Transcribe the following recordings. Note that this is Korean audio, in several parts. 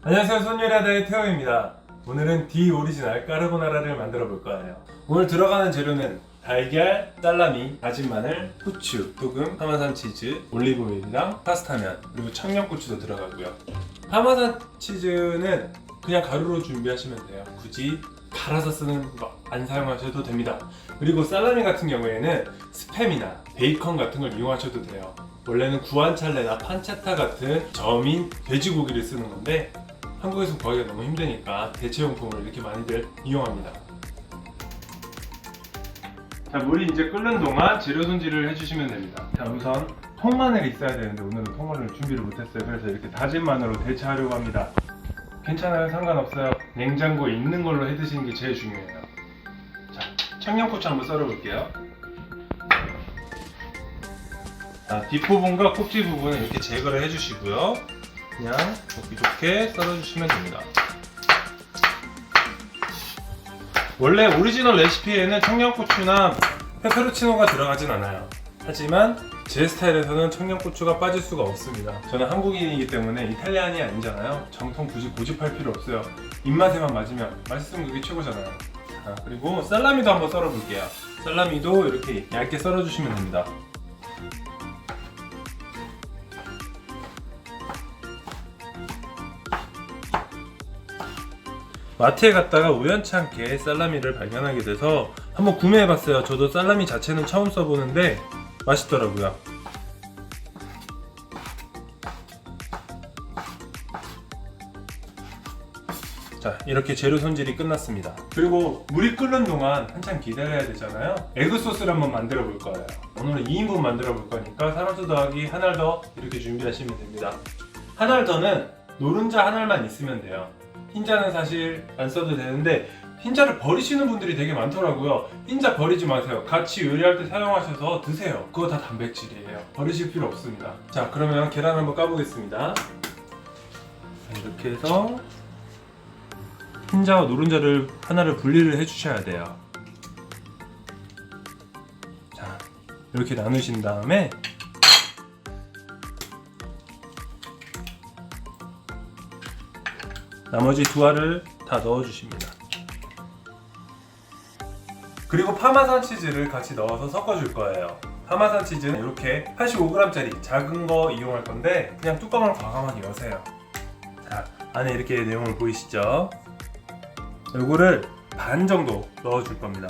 안녕하세요, 손요리하다의 태호입니다. 오늘은 디 오리지널 까르보나라를 만들어 볼 거예요. 오늘 들어가는 재료는 달걀, 살라미, 다진 마늘, 후추, 소금, 파마산 치즈, 올리브오일이랑 파스타면, 그리고 청양고추도 들어가고요. 파마산 치즈는 그냥 가루로 준비하시면 돼요. 굳이 갈아서 쓰는 거 안 사용하셔도 됩니다. 그리고 살라미 같은 경우에는 스팸이나 베이컨 같은 걸 이용하셔도 돼요. 원래는 구안찰레나 판체타 같은 저민 돼지고기를 쓰는 건데 한국에서 구하기가 너무 힘드니까 대체용품을 이렇게 많이들 이용합니다. 자, 물이 이제 끓는 동안 재료 손질을 해주시면 됩니다. 자, 우선 통마늘이 있어야 되는데 오늘은 통마늘을 준비를 못했어요. 그래서 이렇게 다진 마늘로 대체하려고 합니다. 괜찮아요, 상관없어요. 냉장고에 있는 걸로 해 드시는 게 제일 중요해요. 자, 청양고추 한번 썰어 볼게요. 자, 뒷부분과 꼭지 부분은 이렇게 제거를 해주시고요. 그냥 먹기 좋게 썰어주시면 됩니다. 원래 오리지널 레시피에는 청양고추나 페페로치노가 들어가진 않아요. 하지만 제 스타일에서는 청양고추가 빠질 수가 없습니다. 저는 한국인이기 때문에 이탈리안이 아니잖아요. 정통 굳이 고집할 필요 없어요. 입맛에만 맞으면 맛있으면 그게 최고잖아요. 자, 그리고 살라미도 한번 썰어 볼게요. 살라미도 이렇게 얇게 썰어 주시면 됩니다. 마트에 갔다가 우연찮게 살라미를 발견하게 돼서 한번 구매해봤어요. 저도 살라미 자체는 처음 써보는데 맛있더라고요. 자, 이렇게 재료 손질이 끝났습니다. 그리고 물이 끓는 동안 한참 기다려야 되잖아요. 에그 소스를 한번 만들어 볼 거예요. 오늘은 2인분 만들어 볼 거니까 사람수 더하기 한 알 더 이렇게 준비하시면 됩니다. 한 알 더는 노른자 한 알만 있으면 돼요. 흰자는 사실 안 써도 되는데 흰자를 버리시는 분들이 되게 많더라고요. 흰자 버리지 마세요. 같이 요리할 때 사용하셔서 드세요. 그거 다 단백질이에요. 버리실 필요 없습니다. 자, 그러면 계란 한번 까보겠습니다. 이렇게 해서 흰자와 노른자를 하나를 분리를 해주셔야 돼요. 자, 이렇게 나누신 다음에 나머지 두 알을 다 넣어주십니다. 그리고 파마산 치즈를 같이 넣어서 섞어줄 거예요. 파마산 치즈는 이렇게 85g짜리 작은 거 이용할 건데 그냥 뚜껑을 과감하게 여세요. 자, 안에 이렇게 내용을 보이시죠? 요거를 반 정도 넣어줄 겁니다.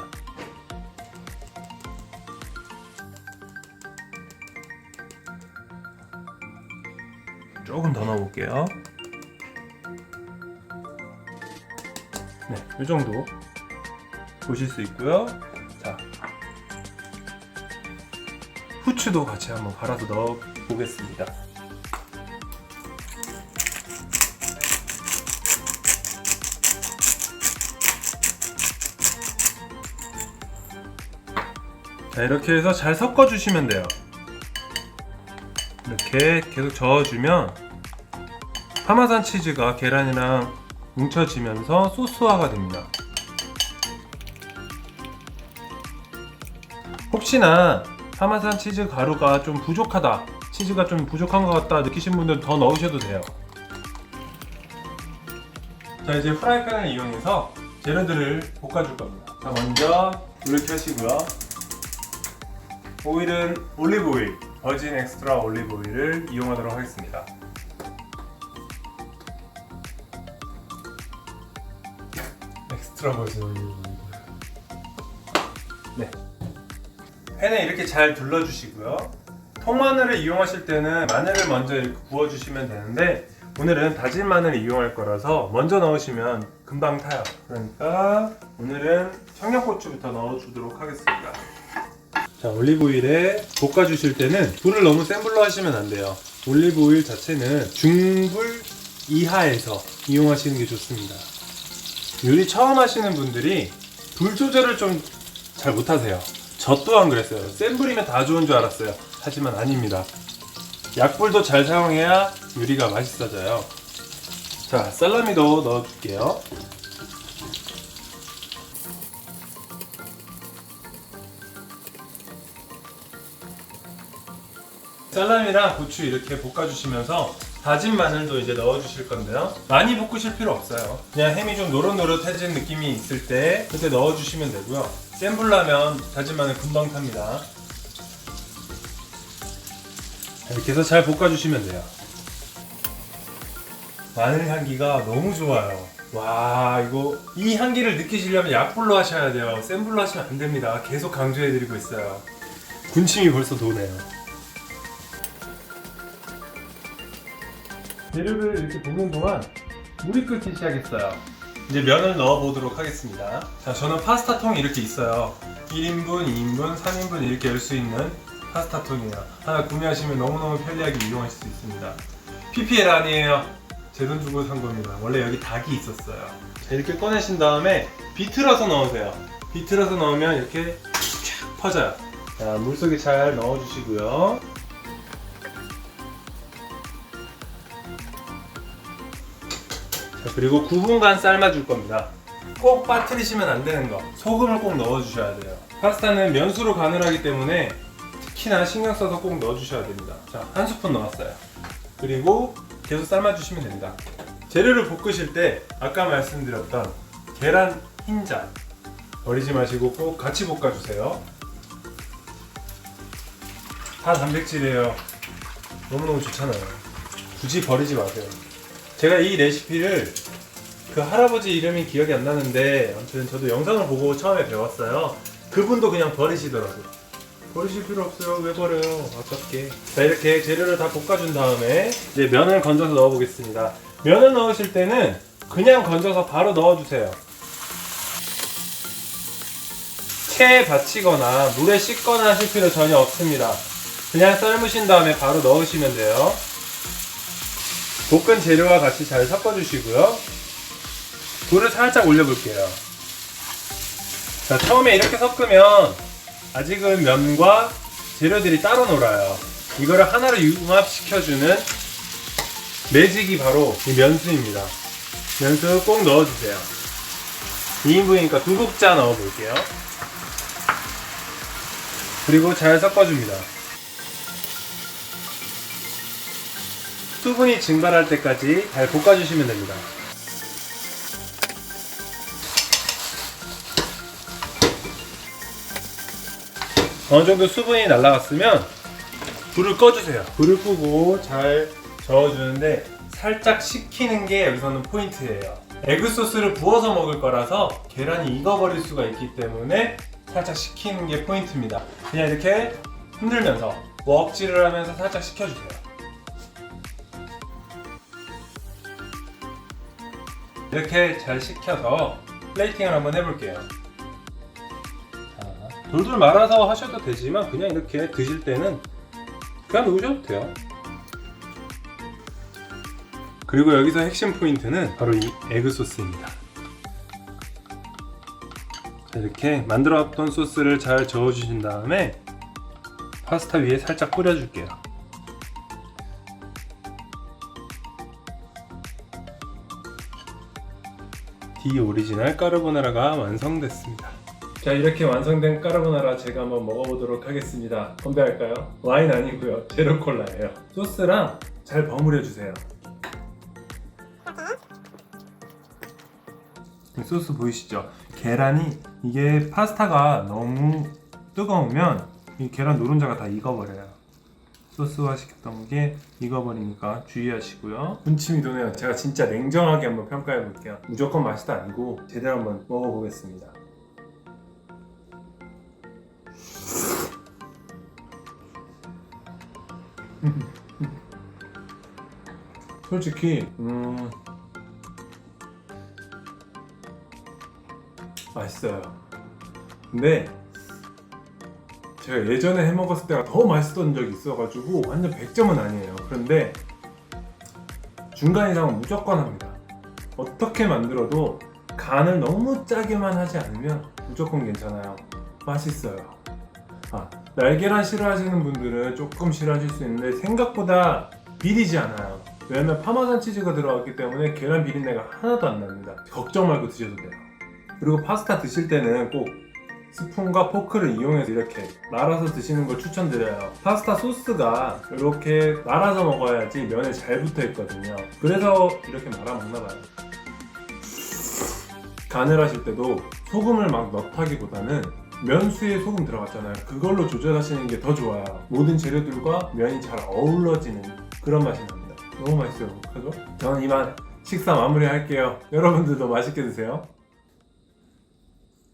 조금 더 넣어볼게요. 네, 이 정도 보실 수 있고요. 자, 후추도 같이 한번 갈아서 넣어 보겠습니다. 자, 이렇게 해서 잘 섞어 주시면 돼요. 이렇게 계속 저어주면 파마산 치즈가 계란이랑 뭉쳐지면서 소스화가 됩니다. 혹시나 파마산 치즈 가루가 좀 부족하다, 치즈가 좀 부족한 것 같다 느끼신 분들은 더 넣으셔도 돼요. 자, 이제 프라이팬을 이용해서 재료들을 볶아줄 겁니다. 자, 먼저 불을 켜시고요. 오일은 올리브 오일, 버진 엑스트라 올리브 오일을 이용하도록 하겠습니다. 엑스트라 버진 올리브 오일. 네. 팬에 이렇게 잘 둘러주시고요. 통마늘을 이용하실 때는 마늘을 먼저 이렇게 구워주시면 되는데 오늘은 다진 마늘을 이용할 거라서 먼저 넣으시면 금방 타요. 그러니까 오늘은 청양고추부터 넣어주도록 하겠습니다. 자, 올리브오일에 볶아주실 때는 불을 너무 센 불로 하시면 안 돼요. 올리브오일 자체는 중불 이하에서 이용하시는 게 좋습니다. 요리 처음 하시는 분들이 불 조절을 좀 잘 못하세요. 저 또한 그랬어요. 센 불이면 다 좋은 줄 알았어요. 하지만 아닙니다. 약불도 잘 사용해야 요리가 맛있어져요. 자, 살라미도 넣어줄게요. 살라미랑 고추 이렇게 볶아주시면서 다진 마늘도 이제 넣어주실 건데요. 많이 볶으실 필요 없어요. 그냥 햄이 좀 노릇노릇해진 느낌이 있을 때 그때 넣어주시면 되고요. 센 불나면 다진 마늘 금방 탑니다. 이렇게 해서 잘 볶아주시면 돼요. 마늘 향기가 너무 좋아요. 와, 이 향기를 느끼시려면 약불로 하셔야 돼요. 센 불로 하시면 안 됩니다. 계속 강조해드리고 있어요. 군침이 벌써 도네요. 재료를 이렇게 볶는 동안 물이 끓기 시작했어요. 이제 면을 넣어 보도록 하겠습니다. 자, 저는 파스타통이 이렇게 있어요. 1인분, 2인분, 3인분 이렇게 열 수 있는 파스타통이에요. 하나 구매하시면 너무너무 편리하게 이용하실 수 있습니다. PPL 아니에요. 제 돈 주고 산 겁니다. 원래 여기 닭이 있었어요. 자, 이렇게 꺼내신 다음에 비틀어서 넣으세요. 비틀어서 넣으면 이렇게 쫙 퍼져요. 자, 물속에 잘 넣어주시고요. 자, 그리고 9분간 삶아줄 겁니다. 꼭 빠뜨리시면 안 되는 거. 소금을 꼭 넣어주셔야 돼요. 파스타는 면수로 간을 하기 때문에 특히나 신경 써서 꼭 넣어주셔야 됩니다. 자, 한 스푼 넣었어요. 그리고 계속 삶아주시면 됩니다. 재료를 볶으실 때 아까 말씀드렸던 계란 흰자 버리지 마시고 꼭 같이 볶아주세요. 다 단백질이에요. 너무너무 좋잖아요. 굳이 버리지 마세요. 제가 이 레시피를 그 할아버지 이름이 기억이 안 나는데 아무튼 저도 영상을 보고 처음에 배웠어요. 그분도 그냥 버리시더라고요. 버리실 필요 없어요. 왜 버려요? 아깝게. 자, 이렇게 재료를 다 볶아준 다음에 이제 면을 건져서 넣어 보겠습니다. 면을 넣으실 때는 그냥 건져서 바로 넣어주세요. 체에 받치거나 물에 씻거나 하실 필요 전혀 없습니다. 그냥 삶으신 다음에 바로 넣으시면 돼요. 볶은 재료와 같이 잘 섞어주시고요. 불을 살짝 올려볼게요. 자, 처음에 이렇게 섞으면 아직은 면과 재료들이 따로 놀아요. 이거를 하나로 융합시켜주는 매직이 바로 이 면수입니다. 면수 꼭 넣어주세요. 2인분이니까 2국자 넣어볼게요. 그리고 잘 섞어줍니다. 수분이 증발할 때까지 잘 볶아주시면 됩니다. 어느 정도 수분이 날아갔으면 불을 꺼주세요. 불을 끄고 잘 저어주는데 살짝 식히는 게 여기서는 포인트예요. 에그 소스를 부어서 먹을 거라서 계란이 익어버릴 수가 있기 때문에 살짝 식히는 게 포인트입니다. 그냥 이렇게 흔들면서 웍질을 하면서 살짝 식혀주세요. 이렇게 잘 식혀서 플레이팅을 한번 해볼게요. 돌돌 말아서 하셔도 되지만 그냥 이렇게 드실 때는 그냥 놓으셔도 돼요. 그리고 여기서 핵심 포인트는 바로 이 에그 소스입니다. 이렇게 만들어왔던 소스를 잘 저어주신 다음에 파스타 위에 살짝 뿌려줄게요. 디 오리지널 까르보나라가 완성됐습니다. 자, 이렇게 완성된 까르보나라 제가 한번 먹어보도록 하겠습니다. 건배할까요? 와인 아니고요. 제로콜라예요. 소스랑 잘 버무려 주세요. 소스 보이시죠? 계란이 이게 파스타가 너무 뜨거우면 이 계란 노른자가 다 익어버려요. 소스화 시켰던 게 익어버리니까 주의하시고요. 군침이 도네요. 제가 진짜 냉정하게 한번 평가해 볼게요. 무조건 맛있다 아니고 제대로 한번 먹어보겠습니다. 솔직히 맛있어요. 근데 제가 예전에 해먹었을 때가 더 맛있었던 적이 있어가지고 완전 100점은 아니에요. 그런데 중간 이상은 무조건 합니다. 어떻게 만들어도 간을 너무 짜게만 하지 않으면 무조건 괜찮아요. 맛있어요. 날계란 싫어하시는 분들은 조금 싫어하실 수 있는데 생각보다 비리지 않아요. 왜냐면 파마산 치즈가 들어갔기 때문에 계란 비린내가 하나도 안 납니다. 걱정 말고 드셔도 돼요. 그리고 파스타 드실 때는 꼭 스푼과 포크를 이용해서 이렇게 말아서 드시는 걸 추천드려요. 파스타 소스가 이렇게 말아서 먹어야지 면에 잘 붙어 있거든요. 그래서 이렇게 말아 먹나 봐요. 간을 하실 때도 소금을 막 넣다기보다는 면수에 소금 들어갔잖아요. 그걸로 조절하시는 게 더 좋아요. 모든 재료들과 면이 잘 어우러지는 그런 맛이 납니다. 너무 맛있어요. 그죠? 저는 이만 식사 마무리할게요. 여러분들도 맛있게 드세요.